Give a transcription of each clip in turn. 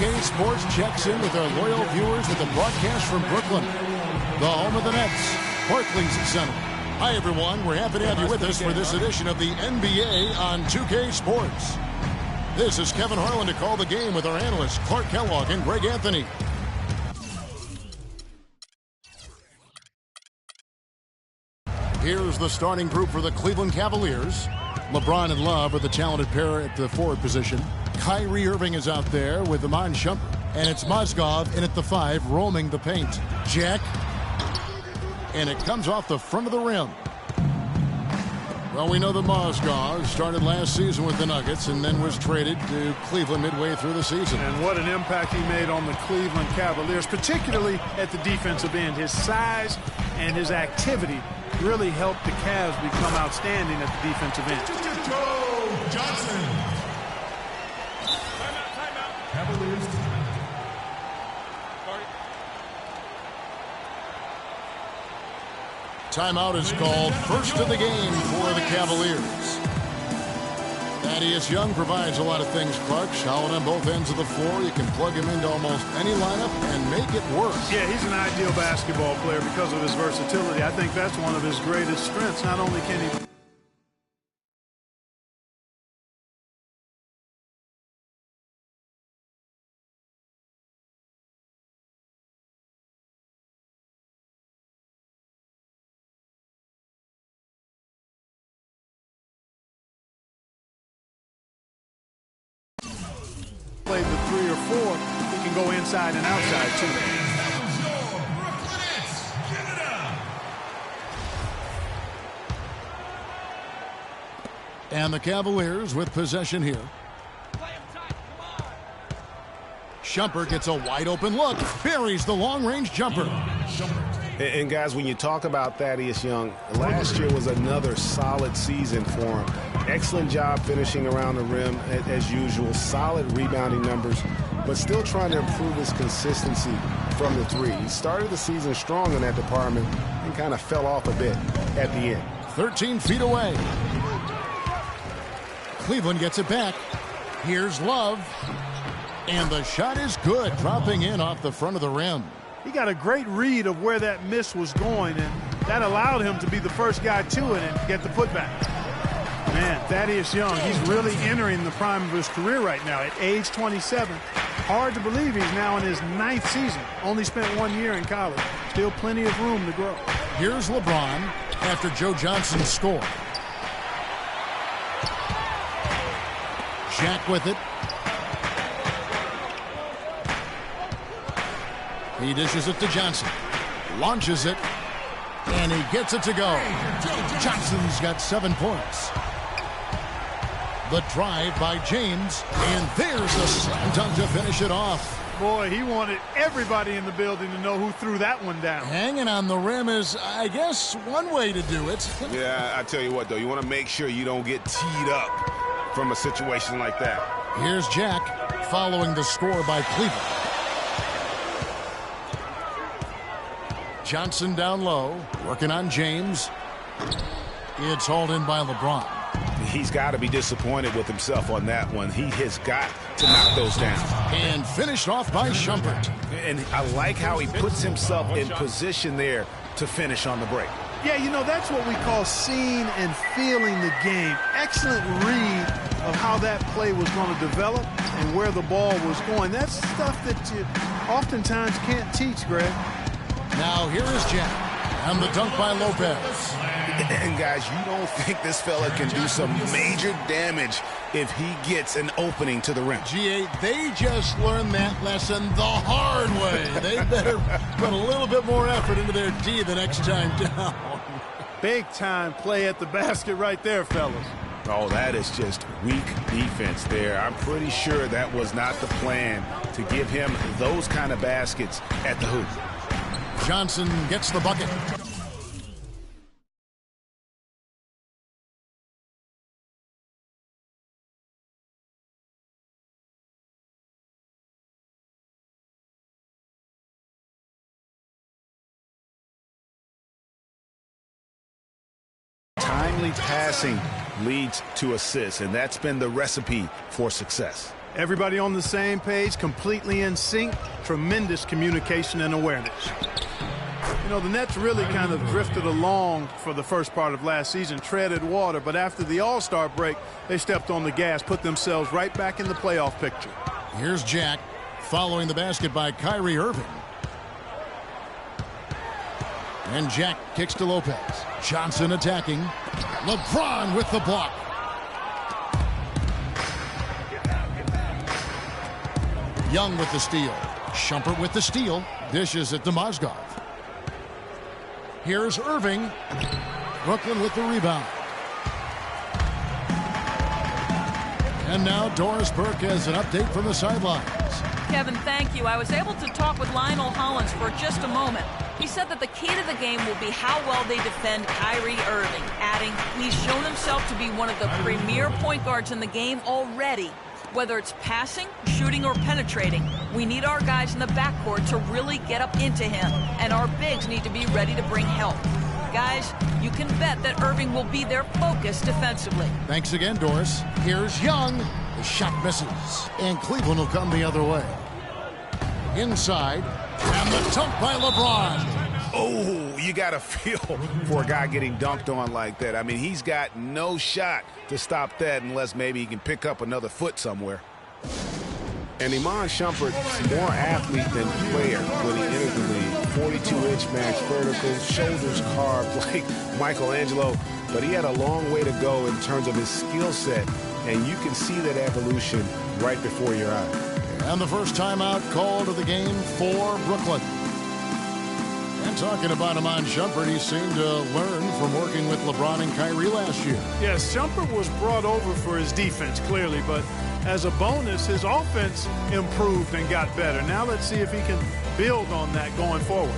2K Sports checks in with our loyal viewers with a broadcast from Brooklyn, the home of the Nets, Barclays Center. Hi, everyone. We're happy to have you with us for this edition of the NBA on 2K Sports. This is Kevin Harlan to call the game with our analysts Clark Kellogg and Greg Anthony. Here's the starting group for the Cleveland Cavaliers. LeBron and Love are the talented pair at the forward position. Kyrie Irving is out there with Iman Shumpert. And it's Mozgov in at the 5, roaming the paint. Jack. And it comes off the front of the rim. Well, we know that Mozgov started last season with the Nuggets and then was traded to Cleveland midway through the season. And what an impact he made on the Cleveland Cavaliers, particularly at the defensive end. His size and his activity really helped the Cavs become outstanding at the defensive end. Johnson. Timeout. Cavaliers. Timeout is called, first of the game for the Cavaliers. Thaddeus Young provides a lot of things, Clark. Solid on both ends of the floor. You can plug him into almost any lineup and make it work. Yeah, he's an ideal basketball player because of his versatility. I think that's one of his greatest strengths. Not only can he play the 3 or 4, he can go inside and outside too. And the Cavaliers with possession here. Shumpert gets a wide open look, buries the long-range jumper. And guys, when you talk about Thaddeus Young, last year was another solid season for him. Excellent job finishing around the rim as usual. Solid rebounding numbers, but still trying to improve his consistency from the 3. He started the season strong in that department and kind of fell off a bit at the end. 13 feet away. Cleveland gets it back. Here's Love. And the shot is good, dropping in off the front of the rim. He got a great read of where that miss was going, and that allowed him to be the first guy to it and get the putback. Man, Thaddeus Young, he's really entering the prime of his career right now at age 27. Hard to believe he's now in his 9th season. Only spent 1 year in college. Still plenty of room to grow. Here's LeBron after Joe Johnson's score. Shaq with it. He dishes it to Johnson. Launches it. And he gets it to go. Johnson's got 7 points. The drive by James. And there's the slam dunk to finish it off. Boy, he wanted everybody in the building to know who threw that one down. Hanging on the rim is, I guess, one way to do it. Yeah, I tell you what, though. You want to make sure you don't get teed up from a situation like that. Here's Jack following the score by Cleveland. Johnson down low, working on James. It's hauled in by LeBron. He's got to be disappointed with himself on that one. He has got to knock those down. And finished off by Shumpert. And I like how he puts himself in position there to finish on the break. Yeah, you know, that's what we call seeing and feeling the game. Excellent read of how that play was going to develop and where the ball was going. That's stuff that you oftentimes can't teach, Greg. Now here is Jack and the dunk by Lopez. And guys, you don't think this fella can do some major damage if he gets an opening to the rim. G8, they just learned that lesson the hard way. They better put a little bit more effort into their D the next time down. Big time play at the basket right there, fellas. Oh, that is just weak defense there. I'm pretty sure that was not the plan to give him those kind of baskets at the hoop. Johnson gets the bucket. Timely passing leads to assists, and that's been the recipe for success. Everybody on the same page, completely in sync, tremendous communication and awareness. You know, the Nets really kind of drifted along for the first part of last season, treaded water, but after the All-Star break, they stepped on the gas, put themselves right back in the playoff picture. Here's Jack following the basket by Kyrie Irving. And Jack kicks to Lopez. Johnson attacking. LeBron with the block. Young with the steal. Shumpert with the steal. Dishes it to Mozgov. Here's Irving. Brooklyn with the rebound. And now Doris Burke has an update from the sidelines. Kevin, thank you. I was able to talk with Lionel Hollins for just a moment. He said that the key to the game will be how well they defend Kyrie Irving, adding he's shown himself to be one of the premier point guards in the game already. Whether it's passing, shooting, or penetrating, we need our guys in the backcourt to really get up into him, and our bigs need to be ready to bring help. Guys, you can bet that Irving will be their focus defensively. Thanks again, Doris. Here's Young. The shot misses, and Cleveland will come the other way. Inside, and the dunk by LeBron. Oh, you got to feel for a guy getting dunked on like that. I mean, he's got no shot to stop that unless maybe he can pick up another foot somewhere. And Iman Shumpert, more athlete than player when he entered the league. 42-inch max vertical, shoulders carved like Michelangelo. But he had a long way to go in terms of his skill set, and you can see that evolution right before your eyes. And the first timeout called of the game for Brooklyn. And talking about Iman Shumpert, he seemed to learn from working with LeBron and Kyrie last year. Yes, Shumpert was brought over for his defense, clearly, but as a bonus, his offense improved and got better. Now let's see if he can build on that going forward.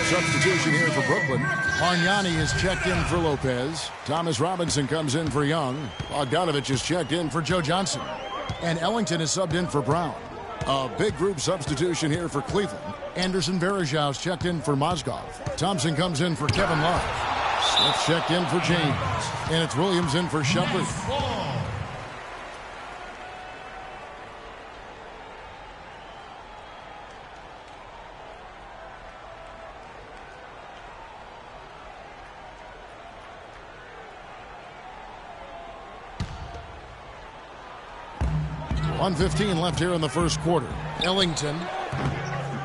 Substitution here for Brooklyn. Bargnani is checked in for Lopez. Thomas Robinson comes in for Young. Bogdanovich is checked in for Joe Johnson. And Ellington is subbed in for Brown. A big group substitution here for Cleveland. Anderson Varejao is checked in for Mozgov. Thompson comes in for Kevin Love. Smith checked in for James. And it's Williams in for Shumpert. .115 left here in the first quarter. Ellington.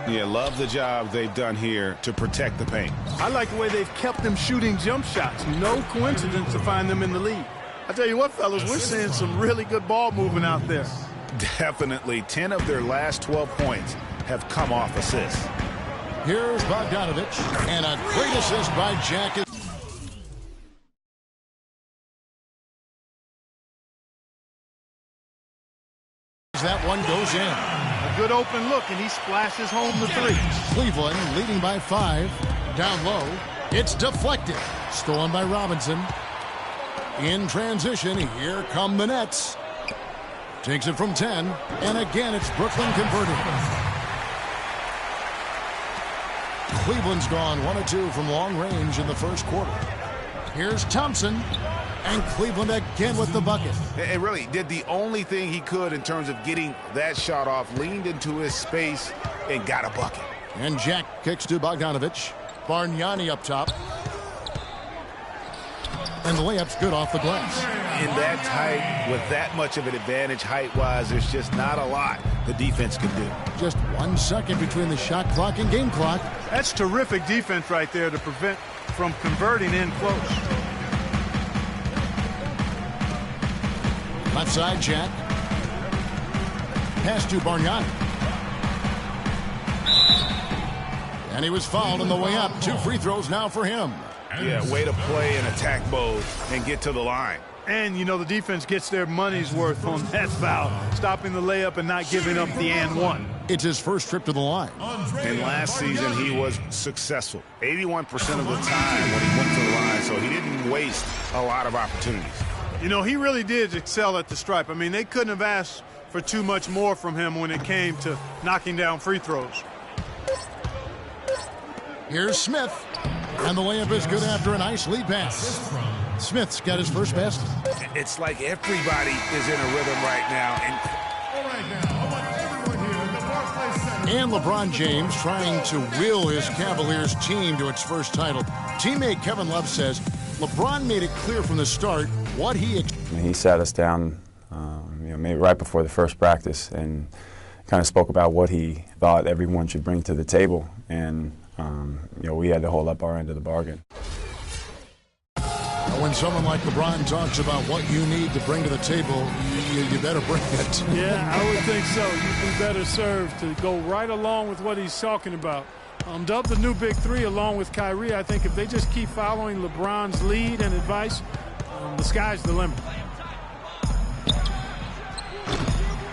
Yeah, love the job they've done here to protect the paint. I like the way they've kept them shooting jump shots. No coincidence to find them in the lead. I tell you what, fellas, we're seeing some really good ball movement out there. Definitely. 10 of their last 12 points have come off assists. Here's Bogdanovich. And a great assist by Jack. That one goes in. A good open look, and he splashes home the three. Cleveland leading by 5. Down low. It's deflected. Stolen by Robinson. In transition, here come the Nets. Takes it from 10. And again, it's Brooklyn converting. Cleveland's gone 1 of 2 from long range in the first quarter. Here's Thompson. And Cleveland again with the bucket. And really did the only thing he could in terms of getting that shot off. Leaned into his space and got a bucket. And Jack kicks to Bogdanovich. Bargnani up top. And the layup's good off the glass. In that tight, with that much of an advantage height-wise, there's just not a lot the defense can do. Just 1 second between the shot clock and game clock. That's terrific defense right there to prevent from converting in close. Left side, Jack. Pass to Bargnani. And he was fouled on the way up. 2 free throws now for him. Yeah, way to play in attack mode and get to the line. And, you know, the defense gets their money's worth on that foul, stopping the layup and not giving up the and one. It's his first trip to the line. And last season he was successful 81% of the time when he went to the line, so he didn't waste a lot of opportunities. You know, he really did excel at the stripe. I mean, they couldn't have asked for too much more from him when it came to knocking down free throws. Here's Smith. And the layup is good after a nice lead pass. Smith's got his first basket. It's like everybody is in a rhythm right now. And LeBron James trying to will his Cavaliers team to its first title. Teammate Kevin Love says LeBron made it clear from the start what he expected. He sat us down maybe right before the first practice and kind of spoke about what he thought everyone should bring to the table. And we had to hold up our end of the bargain. When someone like LeBron talks about what you need to bring to the table, you better bring it. Yeah, I would think so. You'd be better served to go right along with what he's talking about. Dub the new big three along with Kyrie. I think if they just keep following LeBron's lead and advice, the sky's the limit.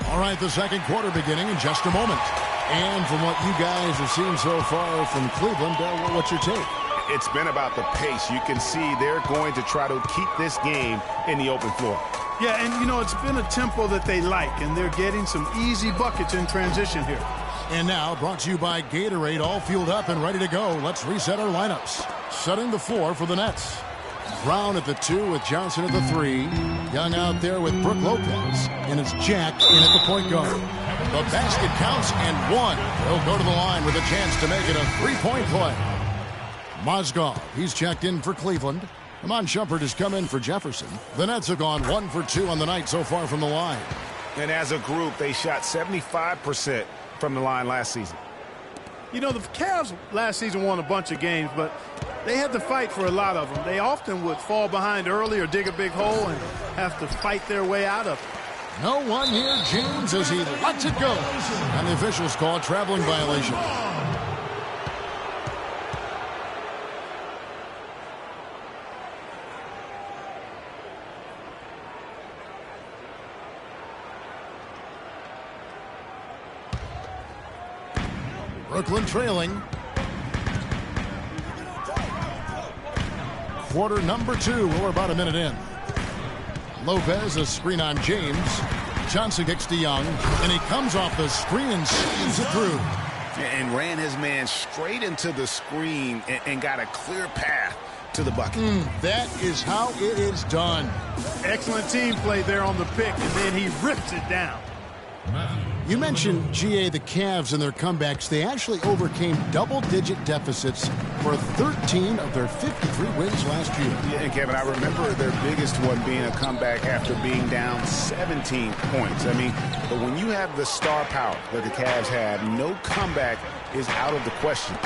All right, the second quarter beginning in just a moment. And from what you guys have seen so far from Cleveland, what's your take? It's been about the pace. You can see they're going to try to keep this game in the open floor. Yeah, and, it's been a tempo that they like, and they're getting some easy buckets in transition here. And now, brought to you by Gatorade, all fueled up and ready to go. Let's reset our lineups. Setting the floor for the Nets. Brown at the 2 with Johnson at the 3. Young out there with Brook Lopez. And it's Jack in at the point guard. The basket counts and one. He'll go to the line with a chance to make it a three-point play. Mozgov, he's checked in for Cleveland. Iman Shumpert has come in for Jefferson. The Nets have gone 1 for 2 on the night so far from the line. And as a group, they shot 75% from the line last season. The Cavs last season won a bunch of games, but they had to fight for a lot of them. They often would fall behind early or dig a big hole and have to fight their way out of it. No one here, James, as he lets it go. And the officials call a traveling violation. Brooklyn trailing. Quarter number 2. We're about a minute in. Lopez, a screen on James. Johnson kicks to Young, and he comes off the screen and sees it through. And ran his man straight into the screen and got a clear path to the bucket. That is how it is done. Excellent team play there on the pick, and then he rips it down. You mentioned, GA, the Cavs and their comebacks. They actually overcame double-digit deficits for 13 of their 53 wins last year. Yeah, and Kevin, I remember their biggest one being a comeback after being down 17 points. But when you have the star power that the Cavs have, no comeback is out of the question.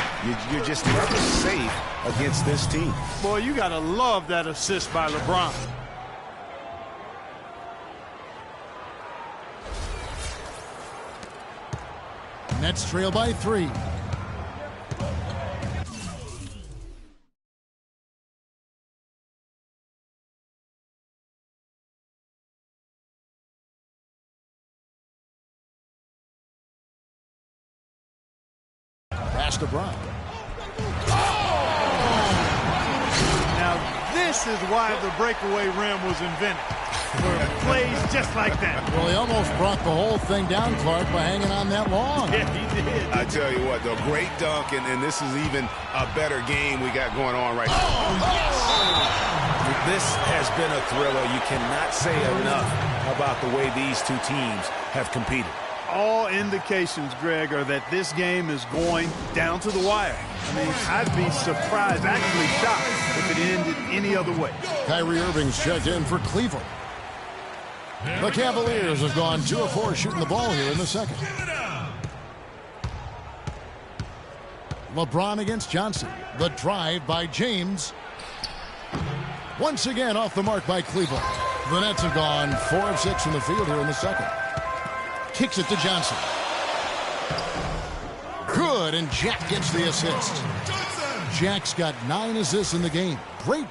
You're just never safe against this team. Boy, you got to love that assist by LeBron. Nets trail by 3. Pass to Brown. Now, this is why the breakaway rim was invented. For plays just like that. Well, he almost brought the whole thing down, Clark, by hanging on that long. Yeah, he did. I tell you what, though, great dunk, and this is even a better game we got going on right now. This has been a thriller. You cannot say enough about the way these two teams have competed. All indications, Greg, are that this game is going down to the wire. I'd be surprised, actually shocked, if it ended any other way. Kyrie Irving's checked in for Cleveland. The Cavaliers have gone 2 of 4 shooting the ball here in the second. LeBron against Johnson. The drive by James. Once again off the mark by Cleveland. The Nets have gone 4 of 6 from the field here in the second. Kicks it to Johnson. Good, and Jack gets the assist. Jack's got 9 assists in the game. Great.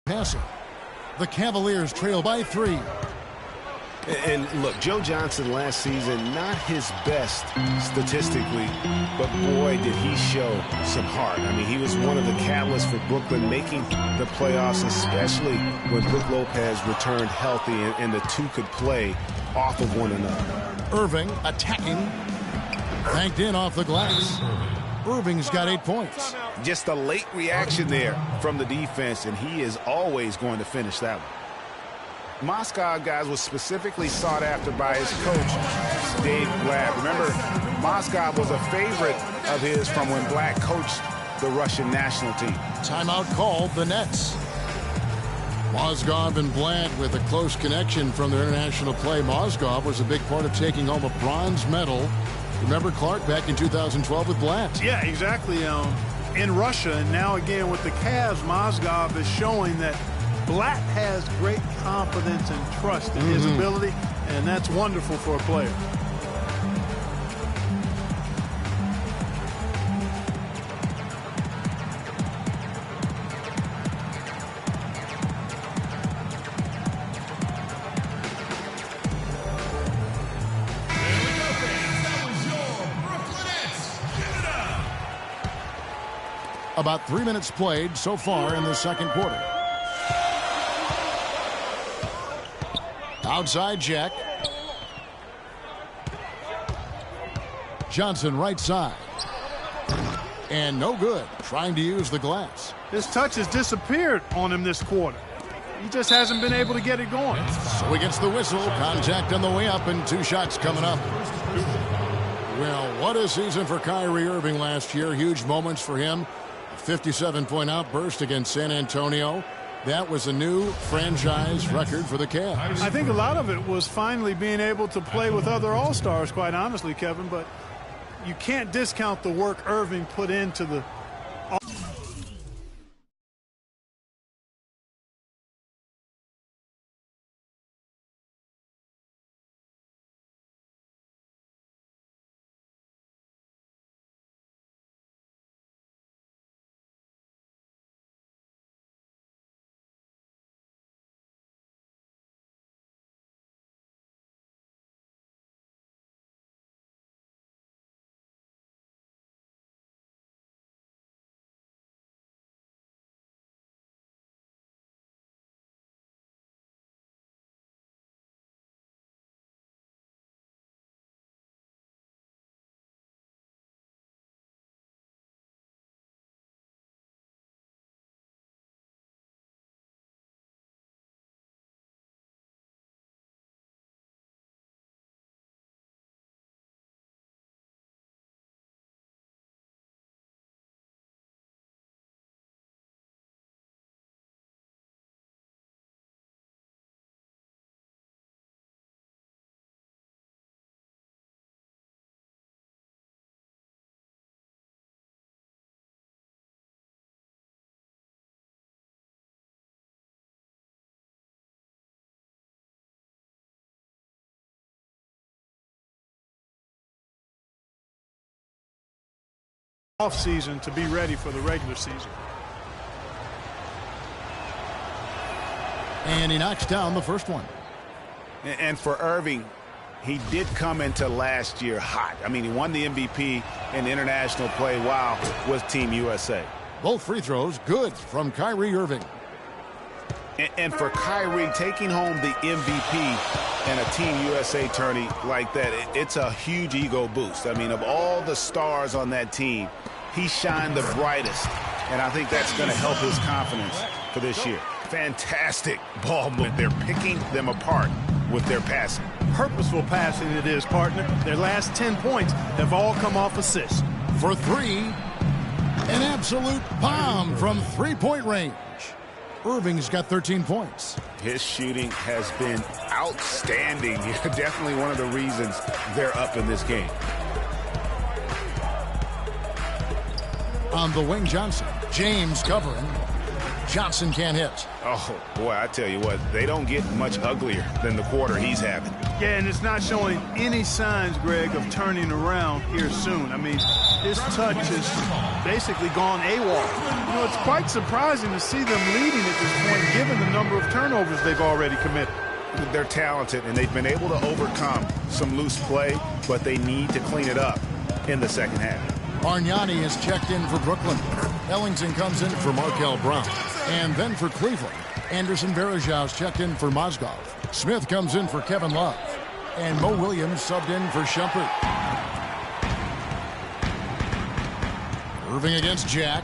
passer. The Cavaliers trail by 3. And look, Joe Johnson last season, not his best statistically, but boy, did he show some heart. I mean, he was one of the catalysts for Brooklyn making the playoffs, especially when Brook Lopez returned healthy and the two could play off of one another. Irving attacking. Banked in off the glass. Irving's got 8 points. Just a late reaction there from the defense, and he is always going to finish that one. Mozgov, guys, was specifically sought after by his coach, Dave Blatt. Remember, Mozgov was a favorite of his from when Blatt coached the Russian national team. Timeout called the Nets. Mozgov and Blatt with a close connection from their international play. Mozgov was a big part of taking home a bronze medal. Remember Clark back in 2012 with Blatt? Yeah, exactly. In Russia, and now again with the Cavs, Mozgov is showing that Blatt has great confidence and trust in his ability, and that's wonderful for a player. About 3 minutes played so far in the second quarter. Outside Jack. Johnson right side. And no good. Trying to use the glass. His touch has disappeared on him this quarter. He just hasn't been able to get it going. So he gets the whistle. Contact on the way up and 2 shots coming up. Well, what a season for Kyrie Irving last year. Huge moments for him. A 57-point outburst against San Antonio. That was a new franchise record for the Cavs. I think a lot of it was finally being able to play with other All-Stars, quite honestly, Kevin, but you can't discount the work Irving put into the offseason to be ready for the regular season. And he knocks down the first one. And for Irving, he did come into last year hot. I mean, he won the MVP in international play while with Team USA. Both free throws good from Kyrie Irving. And for Kyrie, taking home the MVP and a Team USA tourney like that, it's a huge ego boost. I mean, of all the stars on that team, he shined the brightest. And I think that's going to help his confidence for this year. Fantastic ball movement. They're picking them apart with their passing. Purposeful passing it is, partner. Their last 10 points have all come off assists. For 3, an absolute bomb from 3-point range. Irving's got 13 points. His shooting has been outstanding. Definitely one of the reasons they're up in this game. On the wing, Johnson. James covering. Johnson can't hit. Oh, boy, I tell you what, they don't get much uglier than the quarter he's having. Yeah, and it's not showing any signs, Greg, of turning around here soon. I mean, his touch has basically gone AWOL. You know, it's quite surprising to see them leading at this point, given the number of turnovers they've already committed. They're talented, and they've been able to overcome some loose play, but they need to clean it up in the second half. Bargnani is checked in for Brooklyn. Ellington comes in for Markel Brown. And then for Cleveland, Anderson Varejao is checked in for Mozgov. Smith comes in for Kevin Love. And Mo Williams subbed in for Shumpert. Irving against Jack.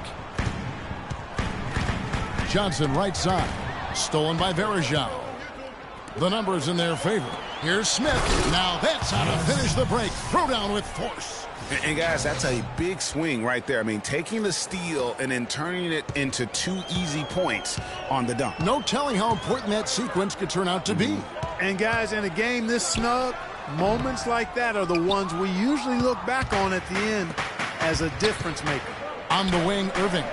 Johnson right side. Stolen by Varejao. The numbers in their favor. Here's Smith. Now that's how to finish the break. Throw down with force. And guys, that's a big swing right there. I mean, taking the steal and then turning it into 2 easy points on the dunk. No telling how important that sequence could turn out to be. And guys, in a game this snug, moments like that are the ones we usually look back on at the end as a difference maker. On the wing, Irving.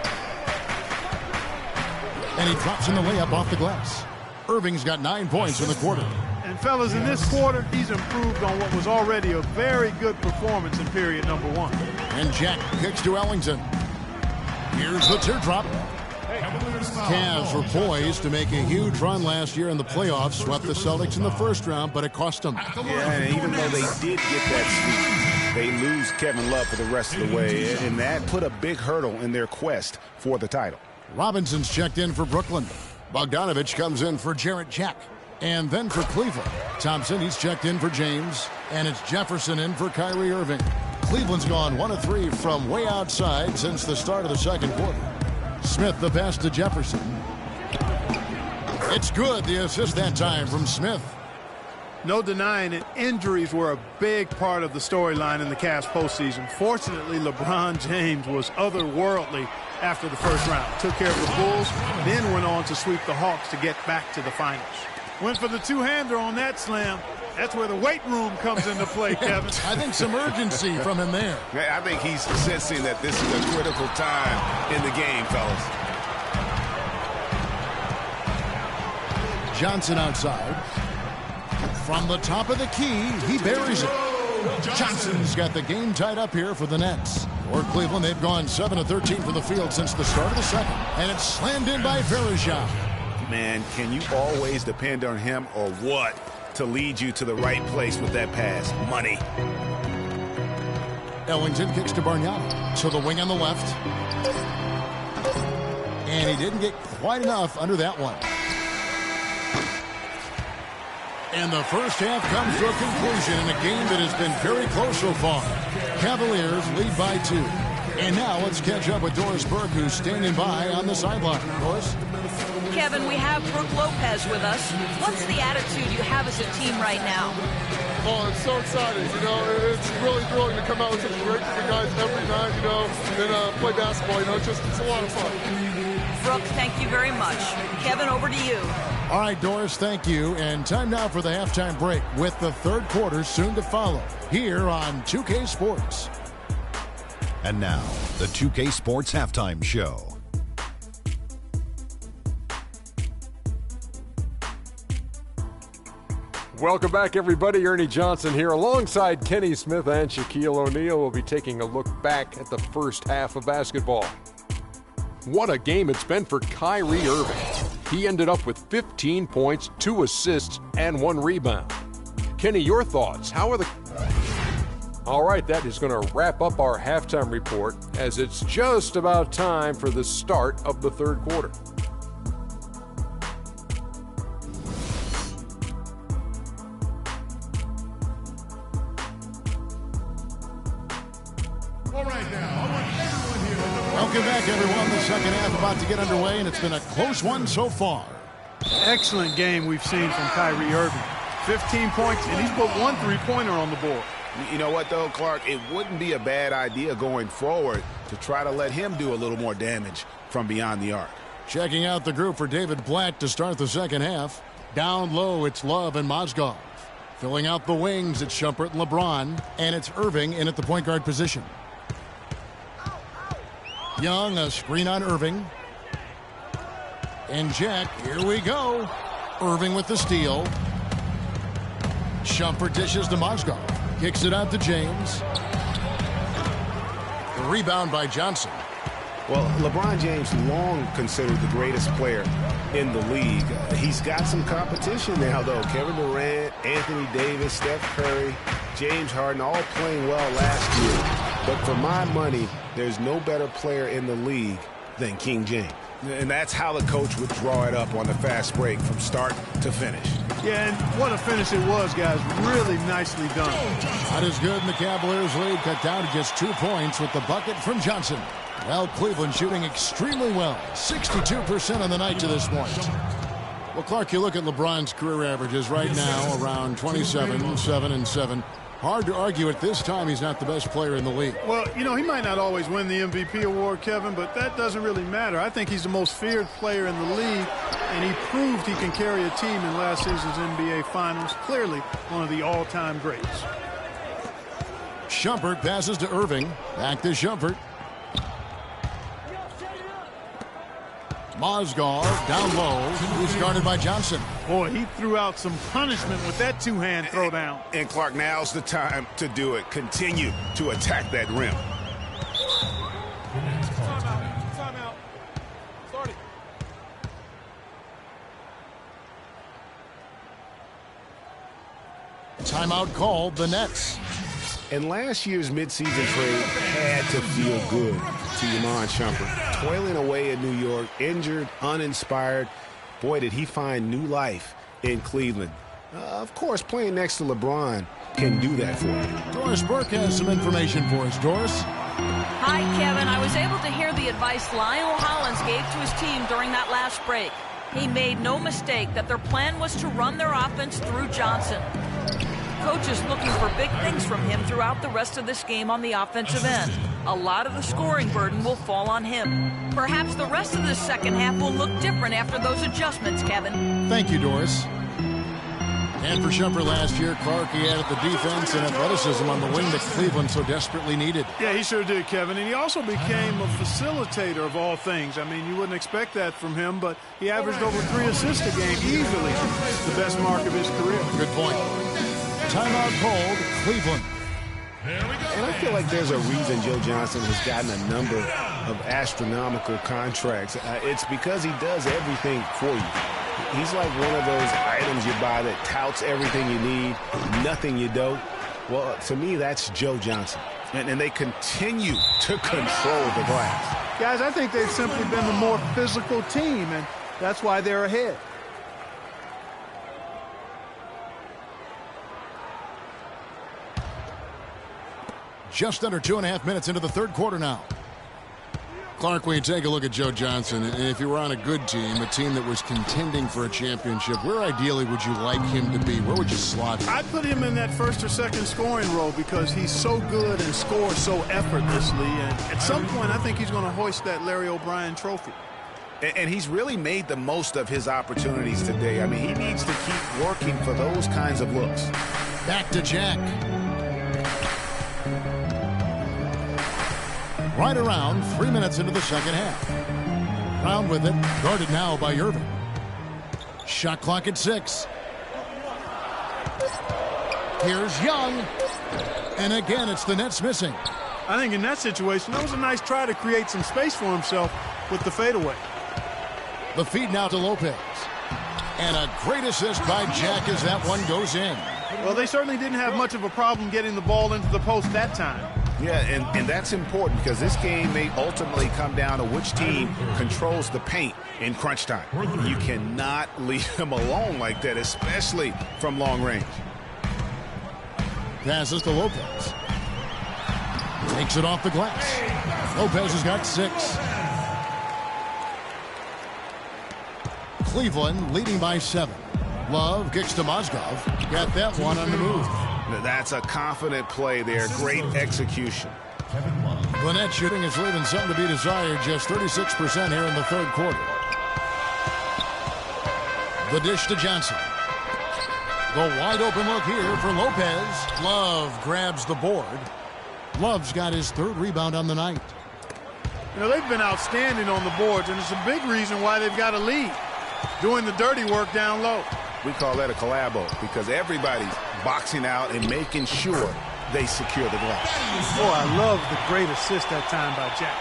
And he drops in the layup off the glass. Irving's got 9 points in the quarter. And fellas, in this quarter, he's improved on what was already a very good performance in period number 1. And Jack kicks to Ellington. Here's the teardrop. Cavs were poised to make a huge run last year in the playoffs, swept the Celtics in the first round, but it cost them. Yeah, and even though they did get that sweep, they lose Kevin Love for the rest of the way, and that put a big hurdle in their quest for the title. Robinson's checked in for Brooklyn. Bogdanovich comes in for Jarrett Jack. And then for Cleveland, Thompson, he's checked in for James. And it's Jefferson in for Kyrie Irving. Cleveland's gone 1 of 3 from way outside since the start of the second quarter. Smith the pass to Jefferson. It's good, the assist that time from Smith. No denying it, injuries were a big part of the storyline in the Cavs postseason. Fortunately, LeBron James was otherworldly after the first round. Took care of the Bulls, then went on to sweep the Hawks to get back to the finals. Went for the two-hander on that slam. That's where the weight room comes into play, Kevin. I think some urgency from him there. I think he's sensing that this is a critical time in the game, fellas. Johnson outside. From the top of the key, he buries it. Johnson's got the game tied up here for the Nets. For Cleveland, they've gone 7 of 13 from the field since the start of the second. And it's slammed in by Varejao. Man, can you always depend on him or what to lead you to the right place with that pass? Money. Ellington kicks to Bargnani. So the wing on the left. And he didn't get quite enough under that one. And the first half comes to a conclusion in a game that has been very close so far. Cavaliers lead by 2. And now let's catch up with Doris Burke, who's standing by on the sideline. Doris? Kevin, we have Brooke Lopez with us. What's the attitude you have as a team right now? Oh, I'm so excited. You know, it's really thrilling to come out with such a great group of guys every night, you know, and play basketball. You know, it's a lot of fun. Brooke, thank you very much. Kevin, over to you. All right, Doris, thank you. And time now for the halftime break with the third quarter soon to follow here on 2K Sports. And now, the 2K Sports Halftime Show. Welcome back, everybody. Ernie Johnson here alongside Kenny Smith and Shaquille O'Neal. We'll be taking a look back at the first half of basketball. What a game it's been for Kyrie Irving. He ended up with 15 points, 2 assists, and 1 rebound. Kenny, your thoughts? How are the... All right, that is going to wrap up our halftime report as it's just about time for the start of the third quarter. Welcome back, everyone. The second half about to get underway, and it's been a close one so far. Excellent game we've seen from Kyrie Irving. 15 points, and he's put 1 3-pointer on the board. You know what, though, Clark? It wouldn't be a bad idea going forward to try to let him do a little more damage from beyond the arc. Checking out the group for David Blatt to start the second half. Down low, it's Love and Mozgov. Filling out the wings, it's Shumpert and LeBron. And it's Irving in at the point guard position. Young, a screen on Irving. And Jack, here we go. Irving with the steal. Shumpert dishes to Mozgov. Kicks it out to James. rebound by Johnson. Well, LeBron James long considered the greatest player in the league. He's got some competition now, though. Kevin Durant, Anthony Davis, Steph Curry, James Harden, all playing well last year. But for my money, there's no better player in the league than King James. And that's how the coach would draw it up on the fast break from start to finish. Yeah, and what a finish it was, guys. Really nicely done. Not as good, and the Cavaliers lead cut down to just 2 points with the bucket from Johnson. Well, Cleveland shooting extremely well. 62% on the night to this point. Well, Clark, you look at LeBron's career averages right now, around 27, 7, and 7. Hard to argue at this time he's not the best player in the league. Well, you know, he might not always win the MVP award, Kevin, but that doesn't really matter. I think he's the most feared player in the league, and he proved he can carry a team in last season's NBA Finals. Clearly one of the all-time greats. Shumpert passes to Irving. Back to Shumpert. Mozgov down low. He's guarded by Johnson. Boy, he threw out some punishment with that two-hand throwdown. And Clark, now's the time to do it. Continue to attack that rim. Timeout. Start it. Timeout called the Nets. And last year's midseason trade had to feel good to Iman Shumpert. Toiling away in New York, injured, uninspired. Boy, did he find new life in Cleveland. Of course, playing next to LeBron can do that for you. Doris Burke has some information for us. Doris? Hi, Kevin. I was able to hear the advice Lionel Hollins gave to his team during that last break. He made no mistake that their plan was to run their offense through Johnson. Coach is looking for big things from him throughout the rest of this game on the offensive end. A lot of the scoring burden will fall on him. Perhaps the rest of the second half will look different after those adjustments, Kevin. Thank you, Doris. And for Shumpert last year, Clark, he added the defense and athleticism on the wing that Cleveland so desperately needed. Yeah, he sure did, Kevin. And he also became a facilitator of all things. I mean, you wouldn't expect that from him, but he averaged over 3 assists a game, easily the best mark of his career. Good point. Timeout called, Cleveland. And I feel like there's a reason Joe Johnson has gotten a number of astronomical contracts. It's because he does everything for you. He's like one of those items you buy that touts everything you need, nothing you don't. Well, to me, that's Joe Johnson. And they continue to control the glass. Guys, I think they've simply been the more physical team, and that's why they're ahead. Just under 2.5 minutes into the third quarter now. Clark, when you take a look at Joe Johnson, and if you were on a good team, a team that was contending for a championship, where ideally would you like him to be? Where would you slot him? I'd put him in that first or second scoring role because he's so good and scores so effortlessly. And at some point, I think he's going to hoist that Larry O'Brien trophy. And he's really made the most of his opportunities today. I mean, he needs to keep working for those kinds of looks. Back to Jack. Right around 3 minutes into the second half. Brown with it, guarded now by Irving. Shot clock at 6. Here's Young. And again, it's the Nets missing. I think in that situation, that was a nice try to create some space for himself with the fadeaway. The feed now to Lopez. And a great assist by Jack as that one goes in. Well, they certainly didn't have much of a problem getting the ball into the post that time. Yeah, and that's important because this game may ultimately come down to which team controls the paint in crunch time. You cannot leave him alone like that, especially from long range. Passes to Lopez. Takes it off the glass. Lopez has got 6. Cleveland leading by 7. Love kicks to Mozgov. Got that one on the move. That's a confident play there. Great execution. The net shooting is leaving something to be desired. Just 36% here in the third quarter. The dish to Johnson. The wide open look here for Lopez. Love grabs the board. Love's got his 3rd rebound on the night. You know, they've been outstanding on the boards, and it's a big reason why they've got a lead. Doing the dirty work down low. We call that a collabo because everybody's boxing out and making sure they secure the glass. Boy, I love the great assist that time by Jack.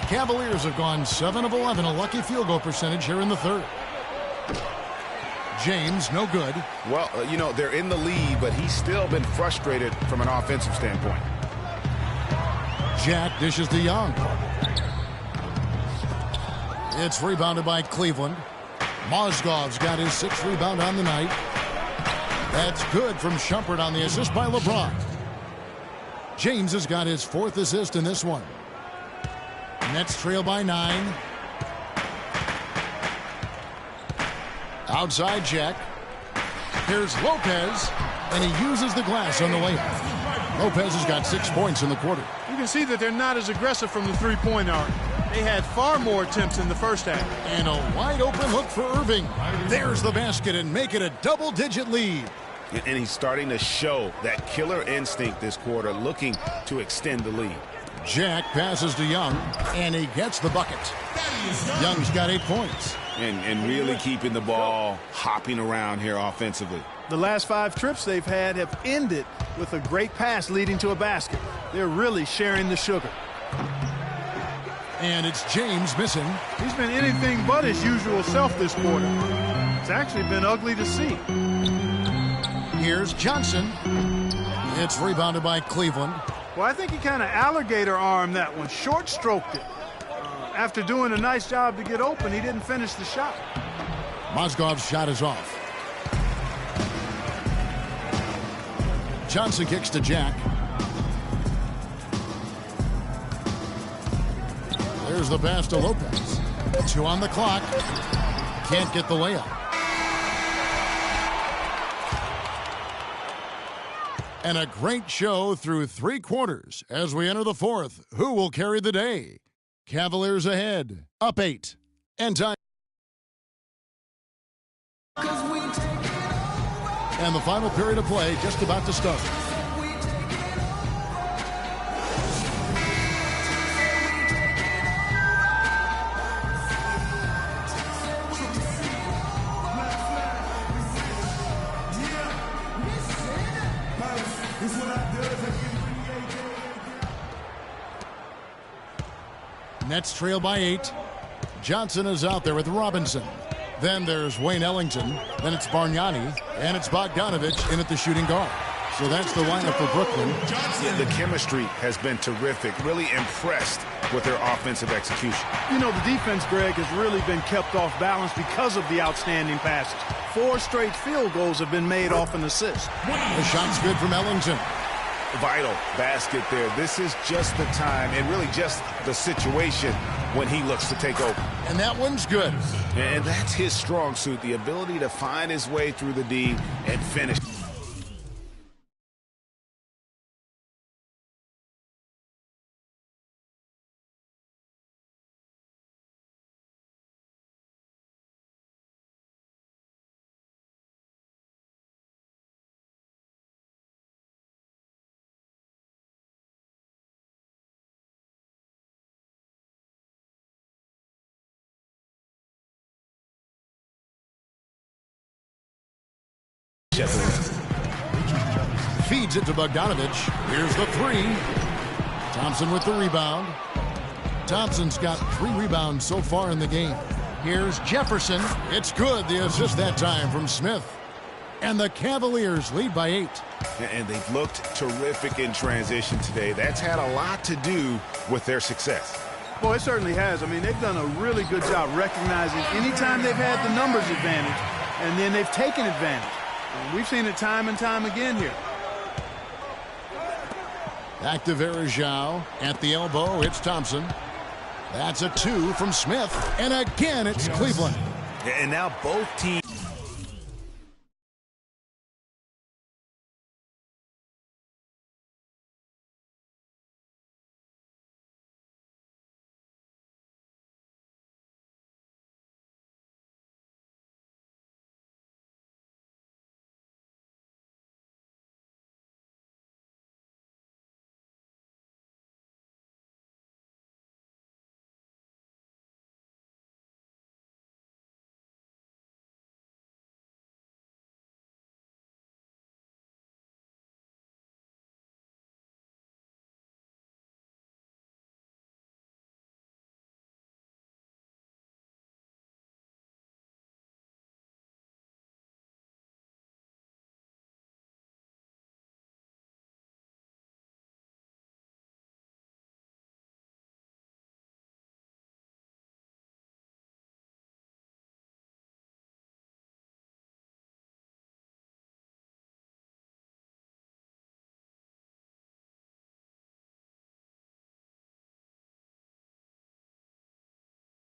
The Cavaliers have gone 7 of 11, a lucky field goal percentage here in the third. James, no good. Well, you know, they're in the lead, but he's still been frustrated from an offensive standpoint. Jack dishes to Young. It's rebounded by Cleveland. Mozgov's got his 6th rebound on the night. That's good from Shumpert on the assist by LeBron. James has got his 4th assist in this one. Nets trail by 9. Outside Jack. Here's Lopez, and he uses the glass on the layup. Lopez has got 6 points in the quarter. You can see that they're not as aggressive from the three-point arc. They had far more attempts in the first half. And a wide open look for Irving. There's the basket and make it a double-digit lead. And he's starting to show that killer instinct this quarter, looking to extend the lead. Jack passes to Young, and he gets the bucket. Young's got 8 points. And really keeping the ball hopping around here offensively. The last 5 trips they've had have ended with a great pass leading to a basket. They're really sharing the sugar. And it's James missing. He's been anything but his usual self this quarter. It's actually been ugly to see. Here's Johnson. It's rebounded by Cleveland. Well, I think he kind of alligator armed that one, short stroked it. After doing a nice job to get open, he didn't finish the shot. Mozgov's shot is off. Johnson kicks to Jack. There's the pass to Lopez. 2 on the clock. Can't get the layup. And a great show through 3 quarters. As we enter the 4th, who will carry the day? Cavaliers ahead, up 8. And time. And the final period of play just about to start. Nets trail by 8. Johnson is out there with Robinson. Then there's Wayne Ellington. Then it's Bargnani. And it's Bogdanovich in at the shooting guard. So that's the lineup for Brooklyn. Yeah, the chemistry has been terrific. Really impressed with their offensive execution. You know, the defense, Greg, has really been kept off balance because of the outstanding passes. 4 straight field goals have been made off an assist. The shot's good from Ellington. Vital basket there. This is just the time and really just the situation when he looks to take over. And that one's good. And that's his strong suit, the ability to find his way through the D and finish. Feeds it to Bogdanovich. Here's the 3. Thompson with the rebound. Thompson's got 3 rebounds so far in the game. Here's Jefferson. It's good. The assist that time from Smith. And the Cavaliers lead by 8. And they've looked terrific in transition today. That's had a lot to do with their success. Well, it certainly has. I mean, they've done a really good job recognizing anytime they've had the numbers advantage, and then they've taken advantage. And we've seen it time and time again here. Back to Varejao. At the elbow, it's Thompson. That's a 2 from Smith. And again, it's Cleveland. And now both teams.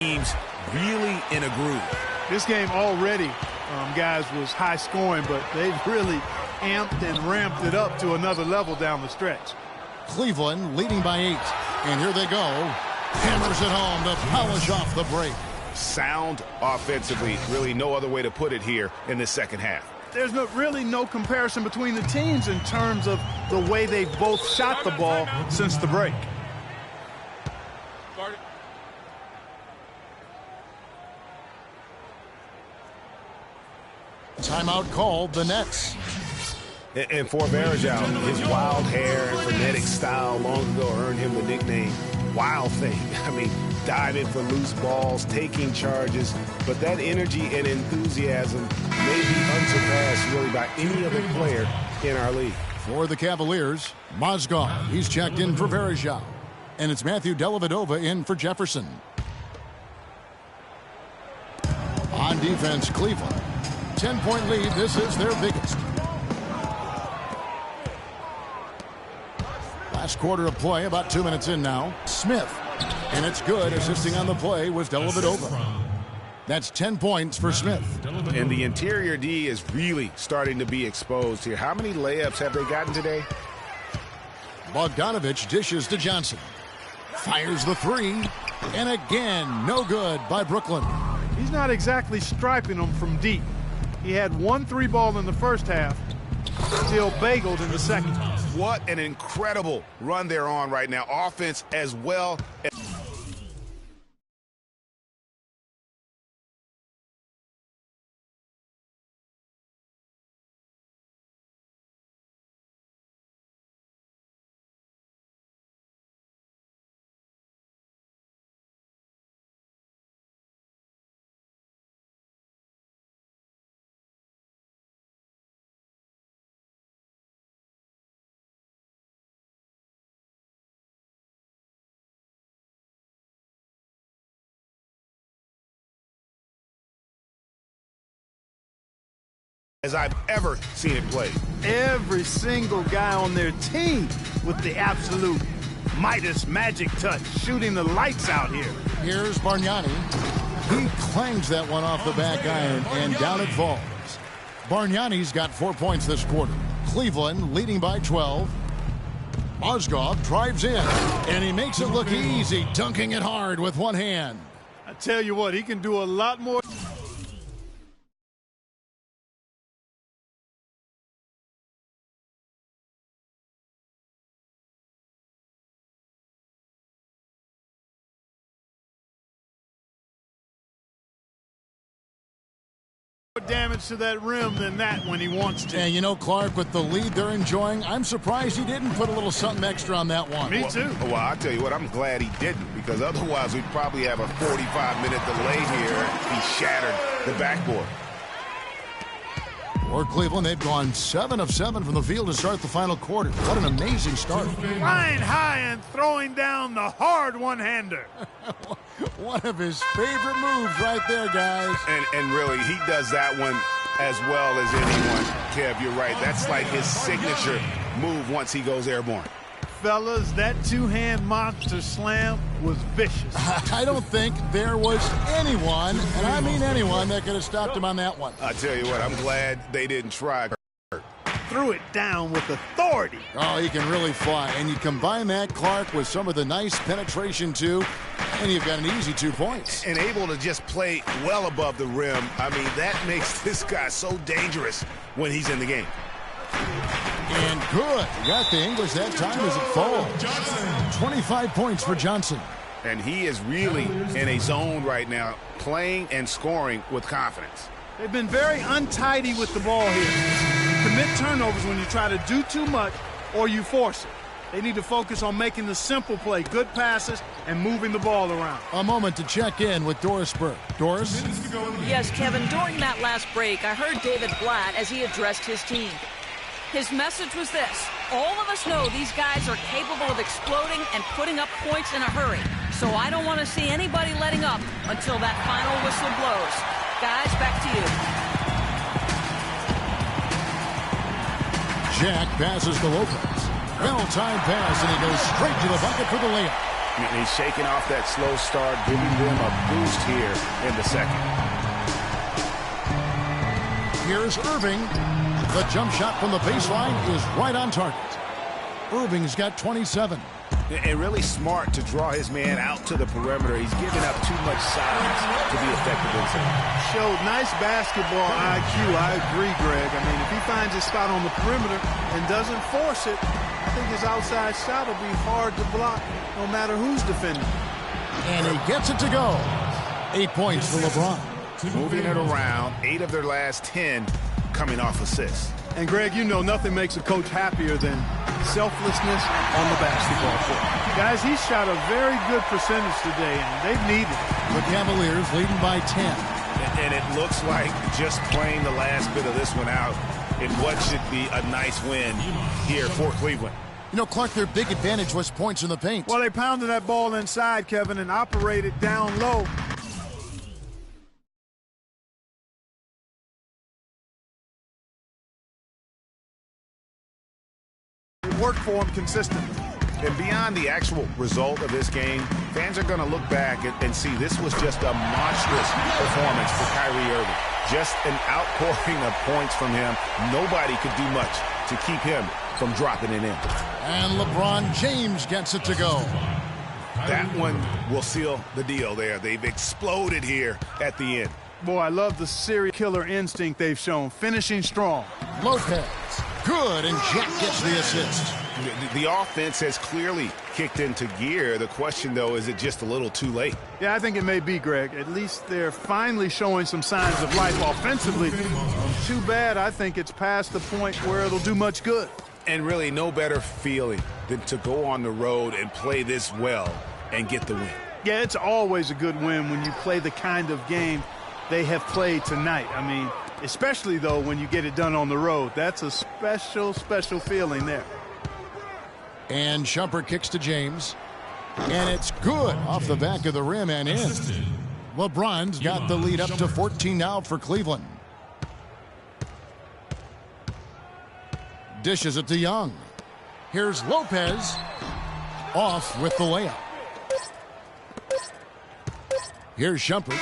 teams really in a groove. This game already, guys, was high scoring, but they've really amped and ramped it up to another level down the stretch. Cleveland leading by 8. And here they go. Hammers it home to polish off the break. Sound offensively, really no other way to put it here in the second half. There's really no comparison between the teams in terms of the way they've both shot the ball since the break. Timeout called the Nets. And for Varejao, his wild hair and frenetic style long ago earned him the nickname Wild Thing. I mean, diving for loose balls, taking charges, but that energy and enthusiasm may be unsurpassed really by any other player in our league. For the Cavaliers, Mozgov, he's checked in for Varejao. And it's Matthew Dellavedova in for Jefferson. On defense, Cleveland. 10-point lead. This is their biggest. Last quarter of play, about 2 minutes in now. Smith. And it's good. Assisting on the play was Dellavedova. That's 10 points for Smith. And the interior D is really starting to be exposed here. How many layups have they gotten today? Bogdanovich dishes to Johnson. Fires the three. And again, no good by Brooklyn. He's not exactly striping them from deep. He had 1 3-ball in the first half, still bageled in the second. What an incredible run they're on right now. Offense as well. As I've ever seen it played. Every single guy on their team with the absolute Midas magic touch, shooting the lights out here. Here's Bargnani. He clangs that one off the back iron, and down it falls. Bargnani's got 4 points this quarter. Cleveland leading by 12. Mozgov drives in, and he makes it look easy, dunking it hard with one hand. I tell you what, he can do a lot more. Damage to that rim than that when he wants to. And you know, Clark, with the lead they're enjoying, I'm surprised he didn't put a little something extra on that one. Me too. Well, I'll tell you what, I'm glad he didn't, because otherwise we'd probably have a 45-minute delay here. He shattered the backboard. For Cleveland, they've gone 7 of 7 from the field to start the final quarter. What an amazing start. Flying high and throwing down the hard one-hander. One of his favorite moves right there, guys. And really, he does that one as well as anyone. Kev, you're right. That's like his signature move once he goes airborne. Fellas, that two-hand monster slam was vicious. I don't think there was anyone, and I mean anyone, that could have stopped him on that one. I tell you what, I'm glad they didn't try. Threw it down with authority. Oh, he can really fly. And you combine that, Clark, with some of the nice penetration, too, and you've got an easy 2 points. And able to just play well above the rim. I mean, that makes this guy so dangerous when he's in the game. And good. You got the English that time as it falls. 25 points for Johnson. And he is really in a zone right now, playing and scoring with confidence. They've been very untidy with the ball here. You commit turnovers when you try to do too much or you force it. They need to focus on making the simple play, good passes, and moving the ball around. A moment to check in with Doris Burke. Doris? Yes, Kevin, during that last break, I heard David Blatt as he addressed his team. His message was this: all of us know these guys are capable of exploding and putting up points in a hurry. So I don't want to see anybody letting up until that final whistle blows. Guys, back to you. Jack passes to Lopez. Well-timed pass, and he goes straight to the bucket for the layup. And he's shaking off that slow start, giving them a boost here in the second. Here's Irving. The jump shot from the baseline is right on target. Irving's got 27. And really smart to draw his man out to the perimeter. He's giving up too much size to be effective inside. Showed nice basketball IQ. I agree, Greg. I mean, if he finds his spot on the perimeter and doesn't force it, I think his outside shot will be hard to block no matter who's defending. And he gets it to go. 8 points for LeBron. Moving it around, 8 of their last 10 coming off assists. And, Greg, you know nothing makes a coach happier than selflessness on the basketball court. Guys, he shot a very good percentage today, and they've needed it. The Cavaliers leading by 10. And it looks like just playing the last bit of this one out in what should be a nice win here for Cleveland. You know, Clark, their big advantage was points in the paint. Well, they pounded that ball inside, Kevin, and operated down low. Worked for him consistently. And beyond the actual result of this game, fans are going to look back and see this was just a monstrous performance for Kyrie Irving. Just an outpouring of points from him. Nobody could do much to keep him from dropping it in. And LeBron James gets it to go. That one will seal the deal there. They've exploded here at the end. Boy, I love the serial killer instinct they've shown, finishing strong. Lopez, good, and Jack gets the assist. The offense has clearly kicked into gear. The question, though, is it just a little too late? Yeah, I think it may be, Greg. At least they're finally showing some signs of life offensively. Too bad I think it's past the point where it'll do much good. And really no better feeling than to go on the road and play this well and get the win. Yeah, it's always a good win when you play the kind of game they have played tonight. I mean, especially, though, when you get it done on the road. That's a special, special feeling there. And Shumpert kicks to James. And it's good off the back of the rim and in. LeBron's got the lead up to 14 now for Cleveland. Dishes it to Young. Here's Lopez. Off with the layup. Here's Shumpert.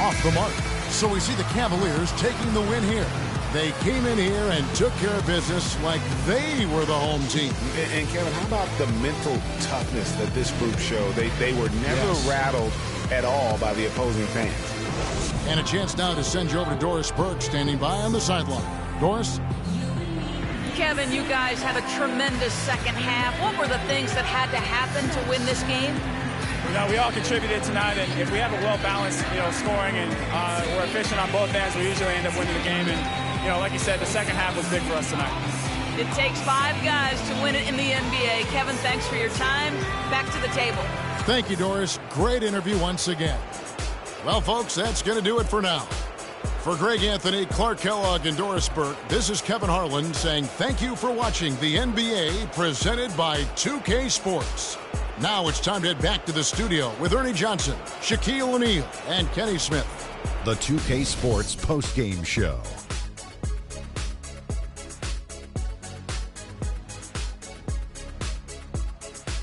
Off the mark. So we see the Cavaliers taking the win here. They came in here and took care of business like they were the home team. And Kevin, how about the mental toughness that this group showed? They were never rattled at all by the opposing fans. And a chance now to send you over to Doris Burke, standing by on the sideline. Doris? Kevin, you guys had a tremendous second half. What were the things that had to happen to win this game? You know, we all contributed tonight, and if we have a well-balanced, scoring and we're efficient on both ends, we usually end up winning the game. And, like you said, the second half was big for us tonight. It takes 5 guys to win it in the NBA. Kevin, thanks for your time. Back to the table. Thank you, Doris. Great interview once again. Well, folks, that's going to do it for now. For Greg Anthony, Clark Kellogg, and Doris Burke, this is Kevin Harlan saying thank you for watching the NBA presented by 2K Sports. Now it's time to head back to the studio with Ernie Johnson, Shaquille O'Neal, and Kenny Smith. The 2K Sports postgame show.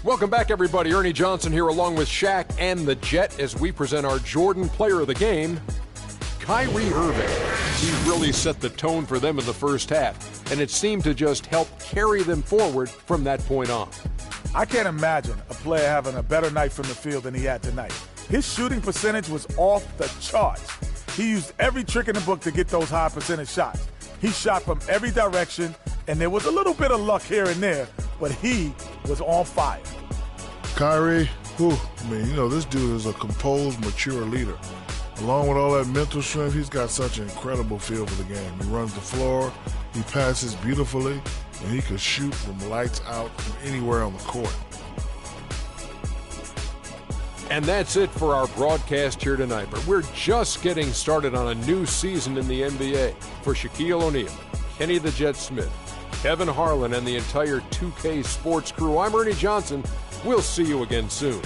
Welcome back, everybody. Ernie Johnson here along with Shaq and the Jet as we present our Jordan Player of the Game, Kyrie Irving. He really set the tone for them in the first half, and it seemed to just help carry them forward from that point on. I can't imagine a player having a better night from the field than he had tonight. His shooting percentage was off the charts. He used every trick in the book to get those high percentage shots. He shot from every direction, and there was a little bit of luck here and there, but he was on fire. Kyrie, this dude is a composed, mature leader. Along with all that mental strength, he's got such an incredible feel for the game. He runs the floor, he passes beautifully, and he could shoot from lights out from anywhere on the court. And that's it for our broadcast here tonight. But we're just getting started on a new season in the NBA. For Shaquille O'Neal, Kenny the Jet Smith, Kevin Harlan, and the entire 2K Sports crew, I'm Ernie Johnson. We'll see you again soon.